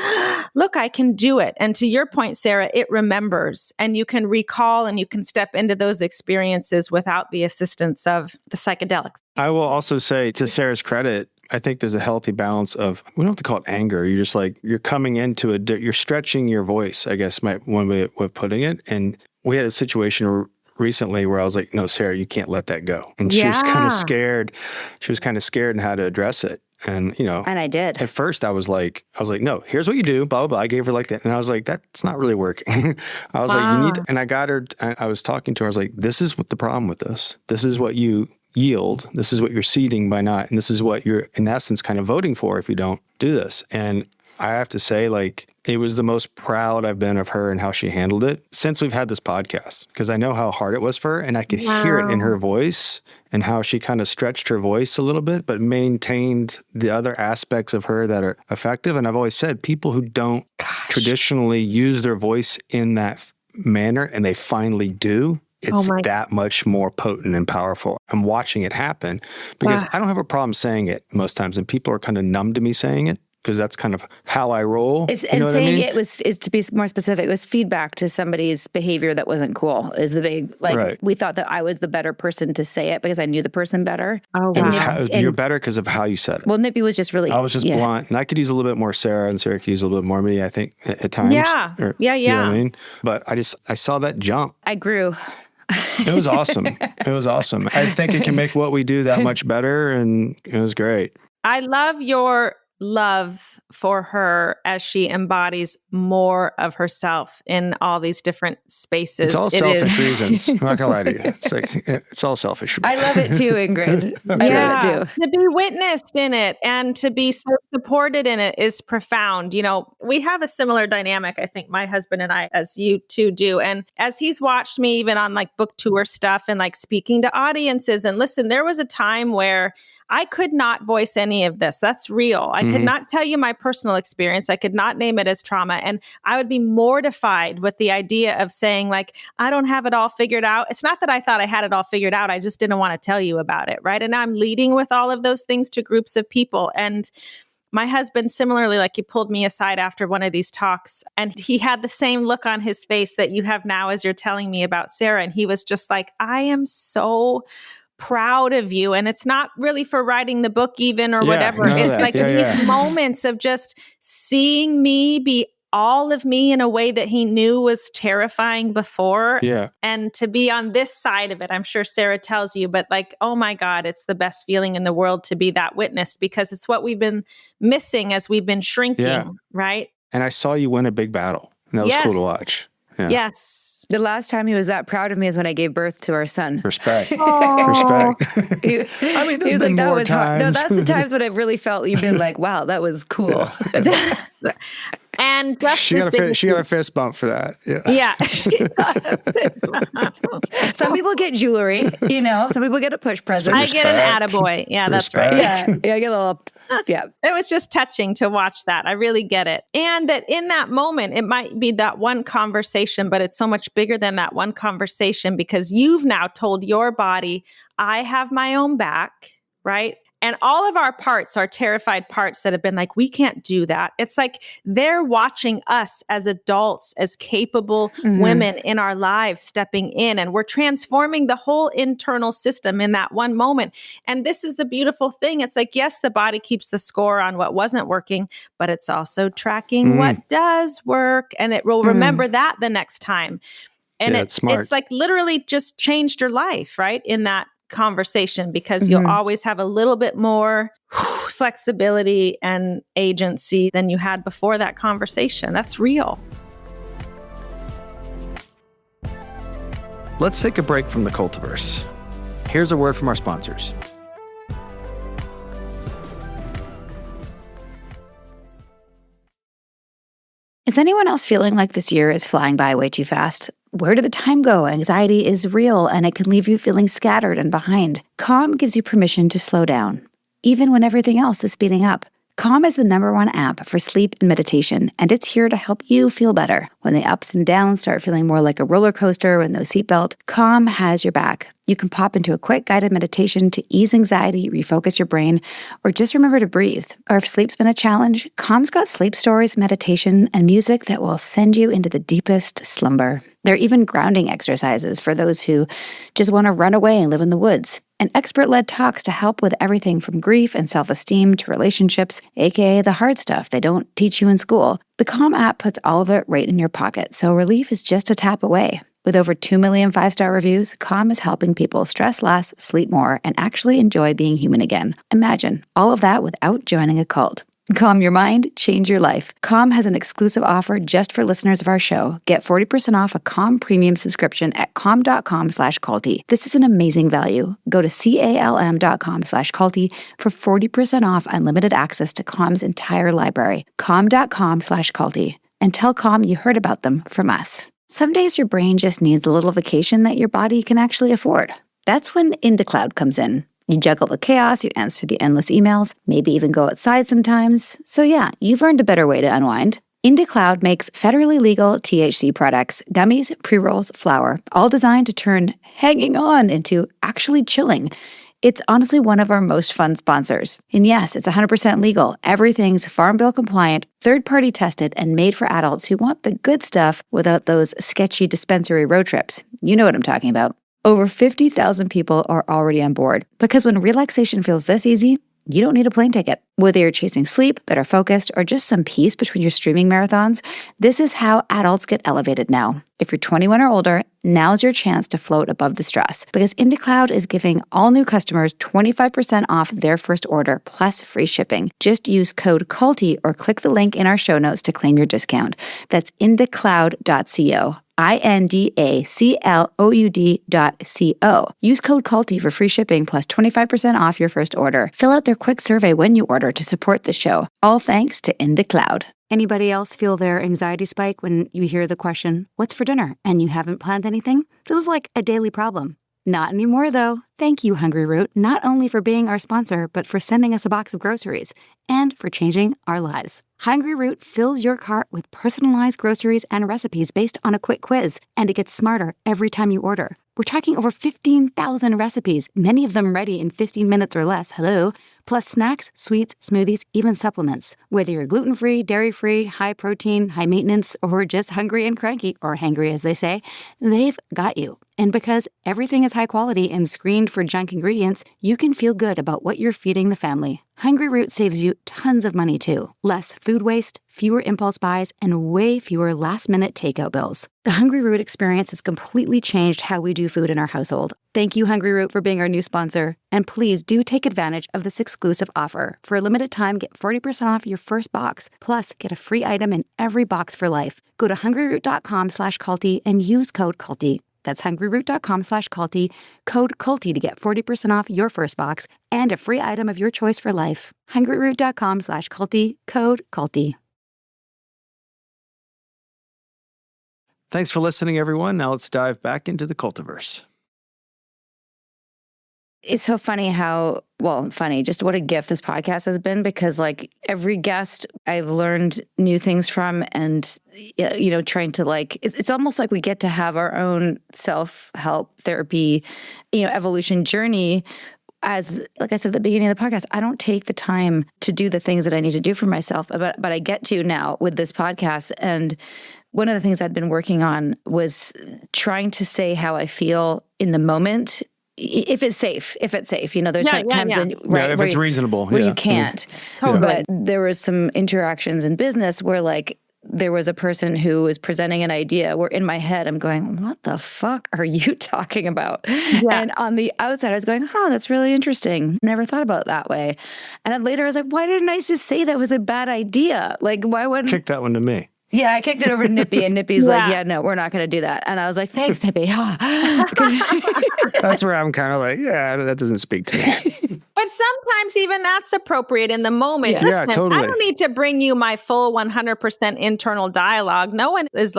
look, I can do it. And to your point, Sarah, it remembers and you can recall and you can step into those experiences without the assistance of the psychedelics. I will also say, to Sarah's credit, I think there's a healthy balance of, we don't have to call it anger. You're just like, you're coming into you're stretching your voice, I guess, one way of putting it. And we had a situation recently where I was like, no, Sarah, you can't let that go. And she was kind of scared. She was kind of scared in how to address it. And, And I did. at first I was like, no, here's what you do, blah, blah, blah. I gave her like that. And I was like, that's not really working. I was like, you need, and I got her, I was talking to her. I was like, this is what the problem with this. This is what you yield. This is what you're ceding by not, and this is what you're in essence kind of voting for if you don't do this. And I have to say, like, it was the most proud I've been of her and how she handled it since we've had this podcast, because I know how hard it was for her, and I could hear it in her voice and how she kind of stretched her voice a little bit, but maintained the other aspects of her that are effective. And I've always said, people who don't traditionally use their voice in that manner, and they finally do, it's that much more potent and powerful. I'm watching it happen because I don't have a problem saying it most times, and people are kind of numb to me saying it, because that's kind of how I roll. And saying it is, to be more specific, it was feedback to somebody's behavior that wasn't cool. Is the big, we thought that I was the better person to say it because I knew the person better. Oh, wow. You're better because of how you said it. Well, Nippy was just really... I was just blunt, and I could use a little bit more Sarah, and Sarah could use a little bit more me, I think, at times. Yeah. You know what I mean? But I saw that jump. I grew. It was awesome. It was awesome. I think it can make what we do that much better, and it was great. I love your love for her as she embodies more of herself in all these different spaces. It's all selfish reasons. I'm not gonna lie to you. It's all selfish. I love it too, Ingrid. I love it too. To be witnessed in it and to be so supported in it is profound. We have a similar dynamic, I think, my husband and I, as you two do. And as he's watched me even on like book tour stuff and like speaking to audiences, and listen, there was a time where I could not voice any of this. That's real. I could not tell you my personal experience. I could not name it as trauma. And I would be mortified with the idea of saying, like, I don't have it all figured out. It's not that I thought I had it all figured out. I just didn't want to tell you about it. Right. And I'm leading with all of those things to groups of people. And my husband, similarly, like, he pulled me aside after one of these talks, and he had the same look on his face that you have now as you're telling me about Sarah. And he was just like, I am so proud of you. And it's not really for writing the book even or whatever. It's like these moments of just seeing me be all of me in a way that he knew was terrifying before. Yeah. And to be on this side of it, I'm sure Sarah tells you, but like, oh my God, it's the best feeling in the world to be that witnessed, because it's what we've been missing as we've been shrinking, right? And I saw you win a big battle. And that was cool to watch. Yeah. Yes. The last time he was that proud of me is when I gave birth to our son. Respect. Respect. He was like, that was hard. No, that's the times when I really felt you've been like, wow, that was cool. And Jeff, she got a fist bump for that. Yeah. Some people get jewelry, some people get a push present. I get an attaboy. Yeah, that's right. Yeah, I get a little, It was just touching to watch that. I really get it. And that in that moment, it might be that one conversation, but it's so much bigger than that one conversation, because you've now told your body, I have my own back, right? And all of our parts are terrified parts that have been like, we can't do that. It's like they're watching us as adults, as capable women in our lives stepping in, and we're transforming the whole internal system in that one moment. And this is the beautiful thing. It's like, yes, the body keeps the score on what wasn't working, but it's also tracking what does work, and it will remember that the next time. And it's like literally just changed your life, right? In that conversation, because you'll always have a little bit more flexibility and agency than you had before that conversation. That's real. Let's take a break from the cultiverse. Here's a word from our sponsors. Is anyone else feeling like this year is flying by way too fast? Where did the time go? Anxiety is real, and it can leave you feeling scattered and behind. Calm gives you permission to slow down, even when everything else is speeding up. Calm is the #1 app for sleep and meditation, and it's here to help you feel better. When the ups and downs start feeling more like a roller coaster with no seatbelt, Calm has your back. You can pop into a quick guided meditation to ease anxiety, refocus your brain, or just remember to breathe. Or if sleep's been a challenge, Calm's got sleep stories, meditation, and music that will send you into the deepest slumber. There are even grounding exercises for those who just want to run away and live in the woods. And expert-led talks to help with everything from grief and self-esteem to relationships, aka the hard stuff they don't teach you in school. The Calm app puts all of it right in your pocket, so relief is just a tap away. With over 2 million 5-star reviews, Calm is helping people stress less, sleep more, and actually enjoy being human again. Imagine all of that without joining a cult. Calm your mind, change your life. Calm has an exclusive offer just for listeners of our show. Get 40% off a Calm premium subscription at calm.com/culty. This is an amazing value. Go to calm.com/culty for 40% off unlimited access to Calm's entire library. Calm.com/culty. And tell Calm you heard about them from us. Some days your brain just needs a little vacation that your body can actually afford. That's when IndaCloud comes in. You juggle the chaos, you answer the endless emails, maybe even go outside sometimes. So yeah, you've earned a better way to unwind. IndaCloud makes federally legal THC products, gummies, pre-rolls, flour, all designed to turn hanging on into actually chilling. It's honestly one of our most fun sponsors. And yes, it's 100% legal. Everything's Farm Bill compliant, third-party tested, and made for adults who want the good stuff without those sketchy dispensary road trips. You know what I'm talking about. Over 50,000 people are already on board. Because when relaxation feels this easy, you don't need a plane ticket. Whether you're chasing sleep, better focused, or just some peace between your streaming marathons, this is how adults get elevated now. If you're 21 or older, now's your chance to float above the stress, because IndaCloud is giving all new customers 25% off their first order plus free shipping. Just use code CULTY or click the link in our show notes to claim your discount. That's indacloud.co. INDACLOUD.co. Use code CULTY for free shipping plus 25% off your first order. Fill out their quick survey when you order to support the show. All thanks to IndaCloud. Anybody else feel their anxiety spike when you hear the question, "What's for dinner?" and you haven't planned anything? This is like a daily problem. Not anymore, though. Thank you, Hungry Root, not only for being our sponsor, but for sending us a box of groceries and for changing our lives. Hungry Root fills your cart with personalized groceries and recipes based on a quick quiz, and it gets smarter every time you order. We're talking over 15,000 recipes, many of them ready in 15 minutes or less, hello, plus snacks, sweets, smoothies, even supplements. Whether you're gluten-free, dairy-free, high-protein, high-maintenance, or just hungry and cranky, or hangry as they say, they've got you. And because everything is high quality and screened for junk ingredients, you can feel good about what you're feeding the family. Hungry Root saves you tons of money too. Less food waste, fewer impulse buys, and way fewer last-minute takeout bills. The Hungry Root experience has completely changed how we do food in our household. Thank you, Hungry Root, for being our new sponsor. And please do take advantage of this exclusive offer. For a limited time, get 40% off your first box, plus get a free item in every box for life. Go to hungryroot.com/culty and use code CULTY. That's hungryroot.com/culty, code CULTY to get 40% off your first box and a free item of your choice for life. hungryroot.com/culty, code CULTY. Thanks for listening, everyone. Now let's dive back into the Cultiverse. It's so funny just what a gift this podcast has been, because like every guest I've learned new things from, and, trying to it's almost like we get to have our own self-help therapy, evolution journey. As, like I said at the beginning of the podcast, I don't take the time to do the things that I need to do for myself, but I get to now with this podcast. And one of the things I'd been working on was trying to say how I feel in the moment, if it's safe, there's times when, right, if it's reasonable, where you can't. Totally. But there was some interactions in business where there was a person who was presenting an idea where in my head I'm going, what the fuck are you talking about? Yeah. And on the outside I was going, oh, that's really interesting. Never thought about it that way. And then later I was like, why didn't I just say that was a bad idea? Why wouldn't... Kick that one to me. Yeah, I kicked it over to Nippy, and Nippy's like, yeah, no, we're not going to do that. And I was like, thanks, Nippy. That's where I'm kind of like, yeah, that doesn't speak to me. But sometimes even that's appropriate in the moment. Yeah, Listen, totally. I don't need to bring you my full 100% internal dialogue. No one is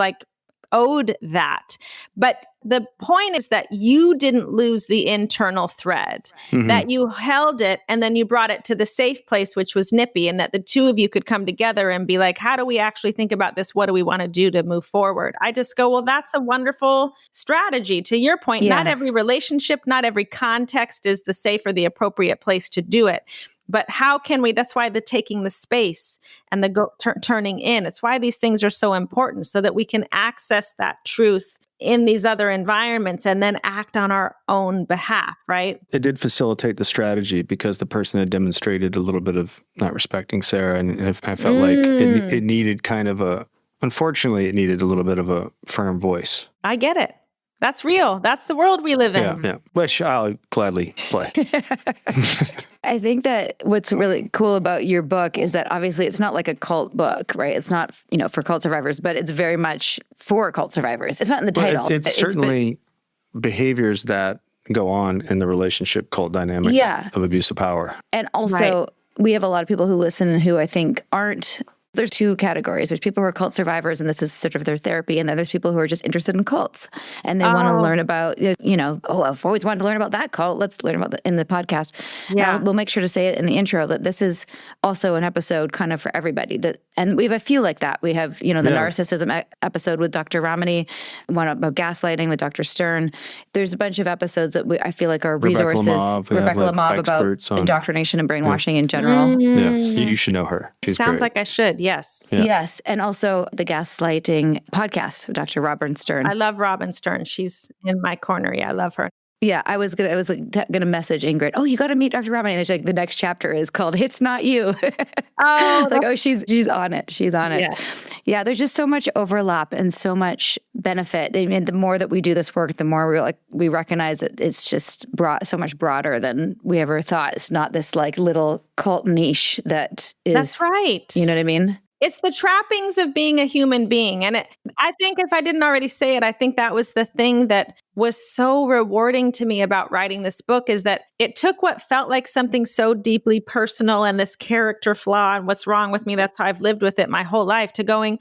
owed that. But the point is that you didn't lose the internal thread, that you held it and then you brought it to the safe place, which was Nippy, and that the two of you could come together and be like, how do we actually think about this? What do we want to do to move forward? I just go, well, that's a wonderful strategy. To your point, not every relationship, not every context is the safe or the appropriate place to do it. But how can we, that's why the taking the space and the turning in, it's why these things are so important, so that we can access that truth in these other environments and then act on our own behalf, right? It did facilitate the strategy because the person had demonstrated a little bit of not respecting Sarah. And I felt like it needed unfortunately, it needed a little bit of a firm voice. I get it. That's real. That's the world we live in. Yeah. Which I'll gladly play. I think that what's really cool about your book is that obviously it's not like a cult book, right? It's not, for cult survivors, but it's very much for cult survivors. It's not in the title. It's certainly behaviors that go on in the relationship cult dynamic of abuse of power. And also, we have a lot of people who listen who I think aren't. There's two categories. There's people who are cult survivors, and this is sort of their therapy. And then there's people who are just interested in cults. And they want to learn about, I've always wanted to learn about that cult. Let's learn about in the podcast. Yeah. We'll make sure to say it in the intro that this is also an episode kind of for everybody. And we have a few like that. We have, the narcissism episode with Dr. Ramani, one about gaslighting with Dr. Stern. There's a bunch of episodes that I feel like are resources. Rebecca Lamov about indoctrination and brainwashing in general. Yeah, you should know her. She's Sounds great. like I should. Yes. Yeah. Yes. And also the gaslighting podcast with Dr. Robin Stern. I love Robin Stern. She's in my corner. Yeah, I love her. Yeah, I was gonna message Ingrid. Oh, you got to meet Dr. Robin. And she's like, the next chapter is called "It's Not You." She's on it. She's on it. Yeah. There's just so much overlap and so much benefit. I mean, the more that we do this work, the more we recognize that it's just so much broader than we ever thought. It's not this like little cult niche that is. That's right. You know what I mean? It's the trappings of being a human being. And I think if I didn't already say it, I think that was the thing that was so rewarding to me about writing this book is that it took what felt like something so deeply personal and this character flaw and what's wrong with me. That's how I've lived with it my whole life to going,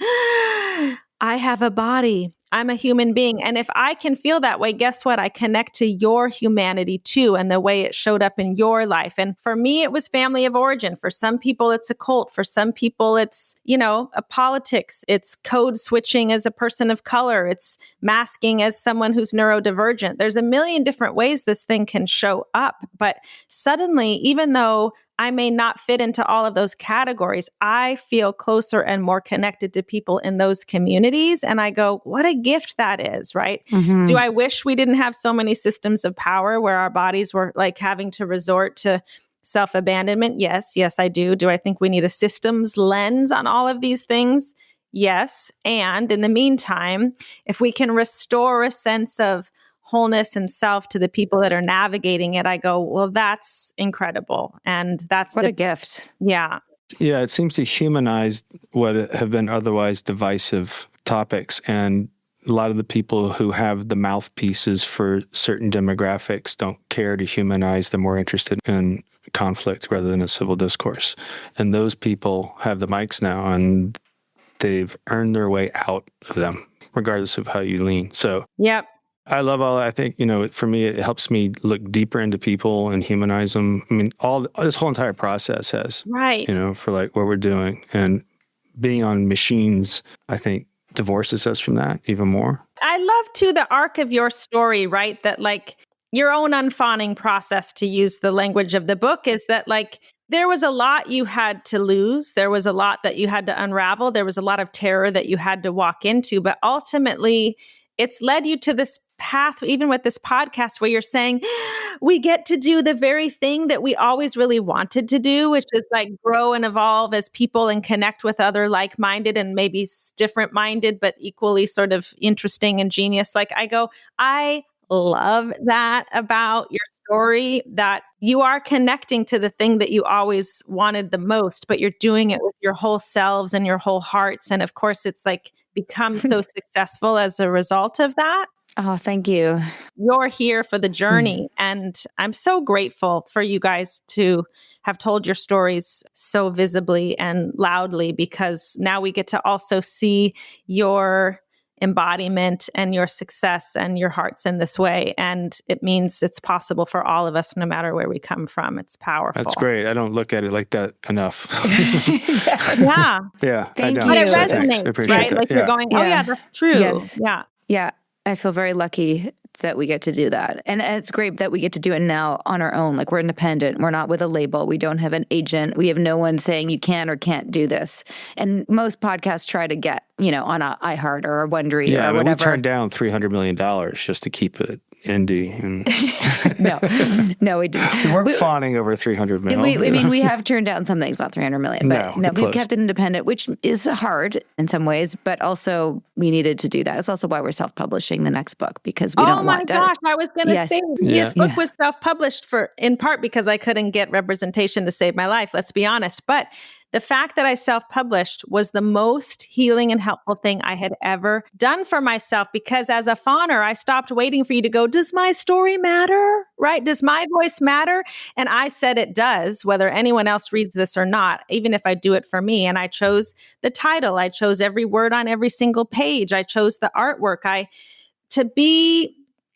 I have a body. I'm a human being. And if I can feel that way, guess what? I connect to your humanity too and the way it showed up in your life. And for me, it was family of origin. For some people, it's a cult. For some people, it's, a politics. It's code switching as a person of color. It's masking as someone who's neurodivergent. There's a million different ways this thing can show up. But suddenly, even though I may not fit into all of those categories, I feel closer and more connected to people in those communities. And I go, what a gift that is, right? Mm-hmm. Do I wish we didn't have so many systems of power where our bodies were like having to resort to self-abandonment? Yes, I do. Do I think we need a systems lens on all of these things? Yes. And in the meantime, if we can restore a sense of wholeness and self to the people that are navigating it, I go, well, that's incredible. And that's what a gift. Yeah. Yeah, it seems to humanize what have been otherwise divisive topics. And a lot of the people who have the mouthpieces for certain demographics don't care to humanize. They're more interested in conflict rather than a civil discourse. And those people have the mics now, and they've earned their way out of them, regardless of how you lean. So, yep. I love all that. I think, for me, it helps me look deeper into people and humanize them. I mean, this whole entire process has, right. For like what we're doing. And being on machines, I think, divorces us from that even more. I love, too, the arc of your story, right? That like your own unfawning process, to use the language of the book, is that like there was a lot you had to lose. There was a lot that you had to unravel. There was a lot of terror that you had to walk into. But ultimately, it's led you to this path, even with this podcast, where you're saying, we get to do the very thing that we always really wanted to do, which is like grow and evolve as people and connect with other like-minded and maybe different-minded, but equally sort of interesting and genius. Like I love that about your story, that you are connecting to the thing that you always wanted the most, but you're doing it with your whole selves and your whole hearts. And of course, it's like become so successful as a result of that. Oh, thank you. You're here for the journey. And I'm so grateful for you guys to have told your stories so visibly and loudly, because now we get to also see your embodiment and your success and your hearts in this way. And it means it's possible for all of us, no matter where we come from. It's powerful. That's great. I don't look at it like that enough. Yes. Yeah. Yeah. Thank you. But it So resonates, right? Like you're going, oh yeah, that's true. Yes. Yeah. Yeah. I feel very lucky that we get to do that. And it's great that we get to do it now on our own. Like we're independent. We're not with a label. We don't have an agent. We have no one saying you can or can't do this. And most podcasts try to get, on a iHeart or a Wondery or whatever. We turned down $300 million just to keep it indie. And No, we didn't. we weren't fawning over 300 mil. We have turned down some things, not 300 million, but no, we've close. kept it independent, which is hard in some ways, but also we needed to do that. It's also why we're self-publishing the next book, because we don't want to. Oh my gosh, I was going to say this book was self-published in part because I couldn't get representation to save my life, let's be honest. But the fact that I self-published was the most healing and helpful thing I had ever done for myself, because as a fawner, I stopped waiting for you to go, does my story matter? Right? Does my voice matter? And I said it does, whether anyone else reads this or not, even if I do it for me. And I chose the title. I chose every word on every single page. I chose the artwork.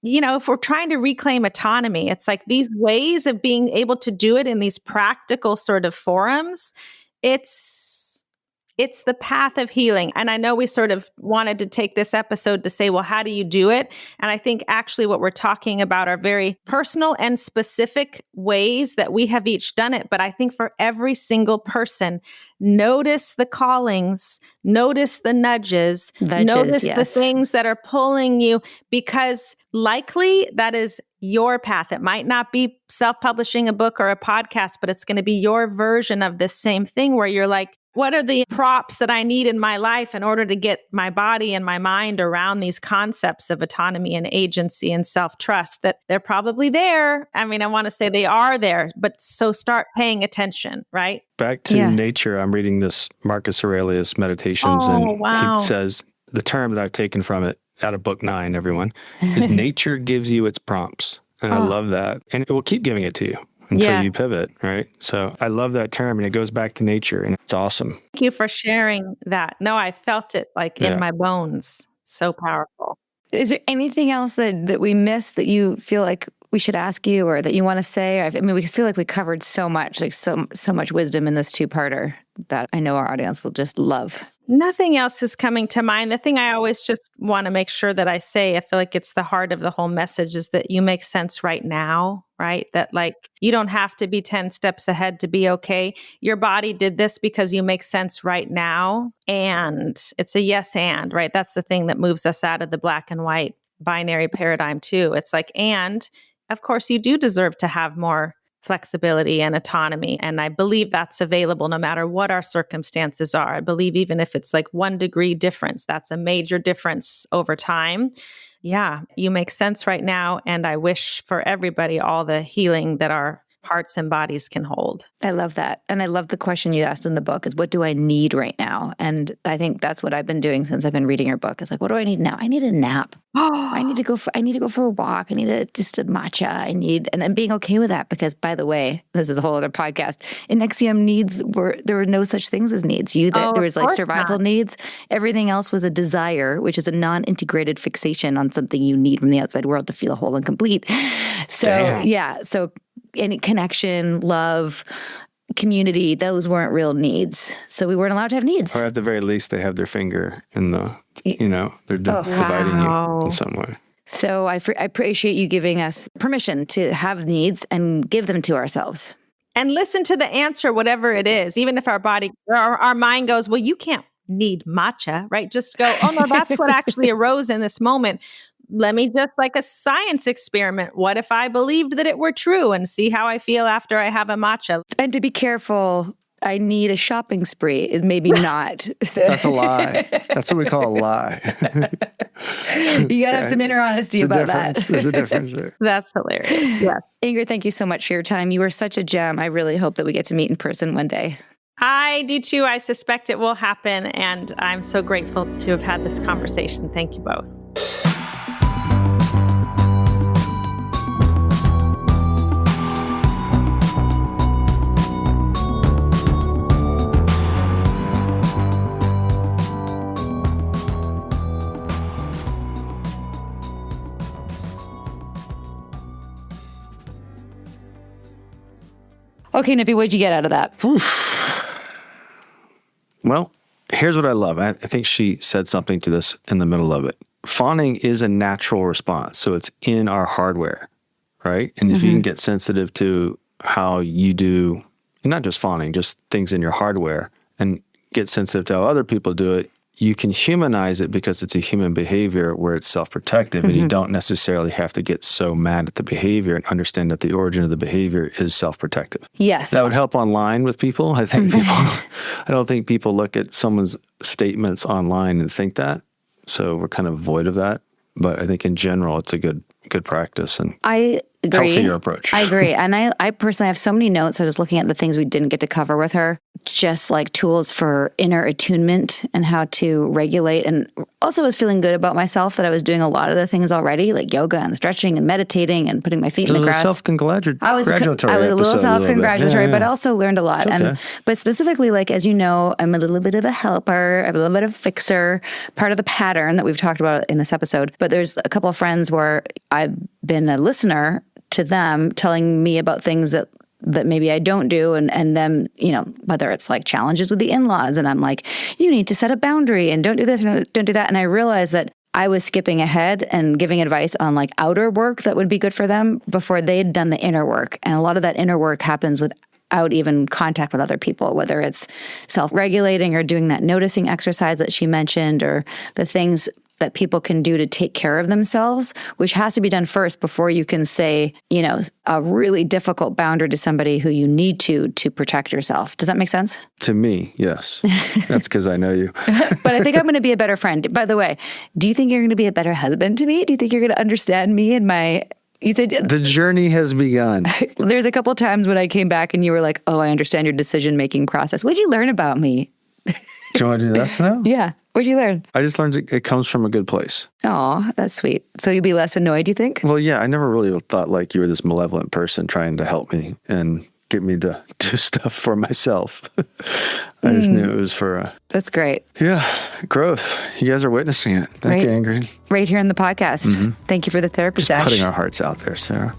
If we're trying to reclaim autonomy, it's like these ways of being able to do it in these practical sort of forums. It's the path of healing. And I know we sort of wanted to take this episode to say, well, how do you do it? And I think actually what we're talking about are very personal and specific ways that we have each done it. But I think for every single person, notice the callings, notice the nudges, notice the things that are pulling you, because likely that is your path. It might not be self-publishing a book or a podcast, but it's going to be your version of this same thing where you're like, what are the props that I need in my life in order to get my body and my mind around these concepts of autonomy and agency and self-trust? That they're probably there. I mean, I want to say they are there, but so start paying attention, right? Back to nature, I'm reading this Marcus Aurelius Meditations, he says, the term that I've taken from it, out of book 9, everyone, is nature gives you its prompts. And I love that. And it will keep giving it to you until you pivot, right? So I love that term, and it goes back to nature, and it's awesome. Thank you for sharing that. No, I felt it like in my bones. So powerful. Is there anything else that we missed that you feel like we should ask you, or that you want to say? I mean, we feel like we covered so much, like so much wisdom in this 2-parter that I know our audience will just love. Nothing else is coming to mind. The thing I always just want to make sure that I say, I feel like it's the heart of the whole message, is that you make sense right now, right? That like, you don't have to be 10 steps ahead to be okay. Your body did this because you make sense right now. And it's a yes and, right? That's the thing that moves us out of the black and white binary paradigm too. It's like, and of course you do deserve to have more flexibility and autonomy. And I believe that's available no matter what our circumstances are. I believe even if it's like 1 degree difference, that's a major difference over time. Yeah, you make sense right now. And I wish for everybody all the healing that our hearts and bodies can hold. I love that. And I love the question you asked in the book is, what do I need right now? And I think that's what I've been doing since I've been reading your book. It's like, what do I need now? I need a nap. I need to go for a walk. I need just a matcha. And I'm being okay with that, because, by the way, this is a whole other podcast. In NXIVM, there were no such things as needs. There was like survival needs. Everything else was a desire, which is a non-integrated fixation on something you need from the outside world to feel whole and complete. So, So any connection, love, community, those weren't real needs. So we weren't allowed to have needs. Or at the very least, they have their finger in the, they're dividing you in some way. So I appreciate you giving us permission to have needs and give them to ourselves. And listen to the answer, whatever it is, even if our body or our mind goes, well, you can't need matcha, right? Just go, oh no, that's what actually arose in this moment. Let me just, like a science experiment. What if I believed that it were true, and see how I feel after I have a matcha? And to be careful, I need a shopping spree is maybe not. That's a lie. That's what we call a lie. You got to have some inner honesty about that. There's a difference there. That's hilarious. Yeah. Ingrid, thank you so much for your time. You were such a gem. I really hope that we get to meet in person one day. I do too. I suspect it will happen. And I'm so grateful to have had this conversation. Thank you both. Okay, Nippy, what'd you get out of that? Well, here's what I love. I think she said something to this in the middle of it. Fawning is a natural response. So it's in our hardware, right? And if you can get sensitive to how you do, not just fawning, just things in your hardware, and get sensitive to how other people do it, you can humanize it because it's a human behavior where it's self-protective, and you don't necessarily have to get so mad at the behavior and understand that the origin of the behavior is self-protective. Yes. That would help online with people. I don't think people look at someone's statements online and think that. So we're kind of void of that. But I think in general, it's a good practice and I agree. Healthier approach. I agree. And I personally have so many notes. I was looking at the things we didn't get to cover with her, just like tools for inner attunement and how to regulate. And also was feeling good about myself that I was doing a lot of the things already, like yoga and stretching and meditating and putting my feet in the grass. Self-congratulatory. I was a little self-congratulatory, but I also learned a lot. Okay. But specifically, like, as you know, I'm a little bit of a helper, I'm a little bit of a fixer, part of the pattern that we've talked about in this episode. But there's a couple of friends where I've been a listener to them telling me about things that maybe I don't do, and them, whether it's like challenges with the in-laws, and I'm like, you need to set a boundary and don't do this and don't do that. And I realized that I was skipping ahead and giving advice on like outer work that would be good for them before they'd done the inner work. And a lot of that inner work happens without even contact with other people, whether it's self-regulating or doing that noticing exercise that she mentioned, or the things that people can do to take care of themselves, which has to be done first before you can say, a really difficult boundary to somebody who you need to protect yourself. Does that make sense? To me, yes. That's because I know you. But I think I'm going to be a better friend. By the way, do you think you're going to be a better husband to me? Do you think you're going to understand me and my... You said the journey has begun. There's a couple of times when I came back and you were like, oh, I understand your decision-making process. What'd you learn about me? Do you want to do this now? Yeah. What'd you learn? I just learned it comes from a good place. Oh, that's sweet. So you'd be less annoyed, you think? Well, yeah, I never really thought like you were this malevolent person trying to help me and get me to do stuff for myself. I just knew it was for... That's great. Yeah, growth. You guys are witnessing it. Thank you, Ingrid. Right here in the podcast. Thank you for the therapy session. Putting our hearts out there, Sarah.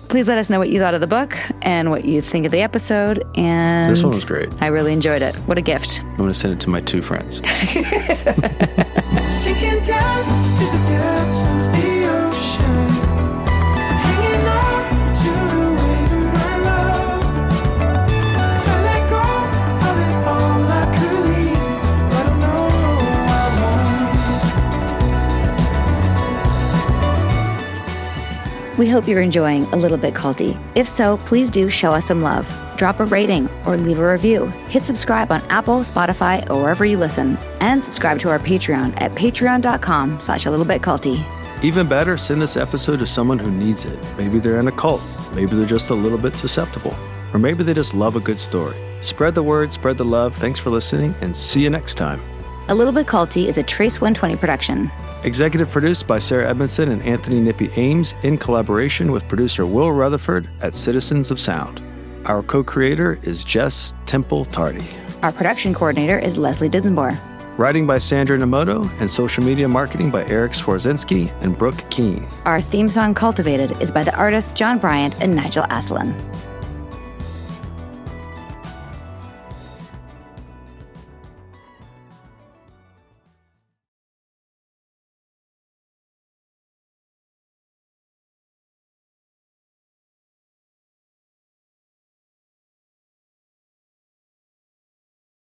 Please let us know what you thought of the book and what you think of the episode. And this one was great. I really enjoyed it. What a gift. I'm going to send it to my 2 friends. Sinking down to the depths of the ocean, hanging on to the weight of my love. If I let go of it all, I could leave, but I know I won't. We hope you're enjoying A Little Bit Culty. If so, please do show us some love. Drop a rating or leave a review. Hit subscribe on Apple, Spotify, or wherever you listen. And subscribe to our Patreon at patreon.com/alittlebitculty. Even better, send this episode to someone who needs it. Maybe they're in a cult. Maybe they're just a little bit susceptible. Or maybe they just love a good story. Spread the word, spread the love. Thanks for listening, and see you next time. A Little Bit Culty is a Trace 120 production. Executive produced by Sarah Edmondson and Anthony Nippy Ames in collaboration with producer Will Rutherford at Citizens of Sound. Our co-creator is Jess Temple Tardy. Our production coordinator is Leslie Dinsmore. Writing by Sandra Namoto and social media marketing by Eric Swarzinski and Brooke Keene. Our theme song, Cultivated, is by the artists John Bryant and Nigel Aslan.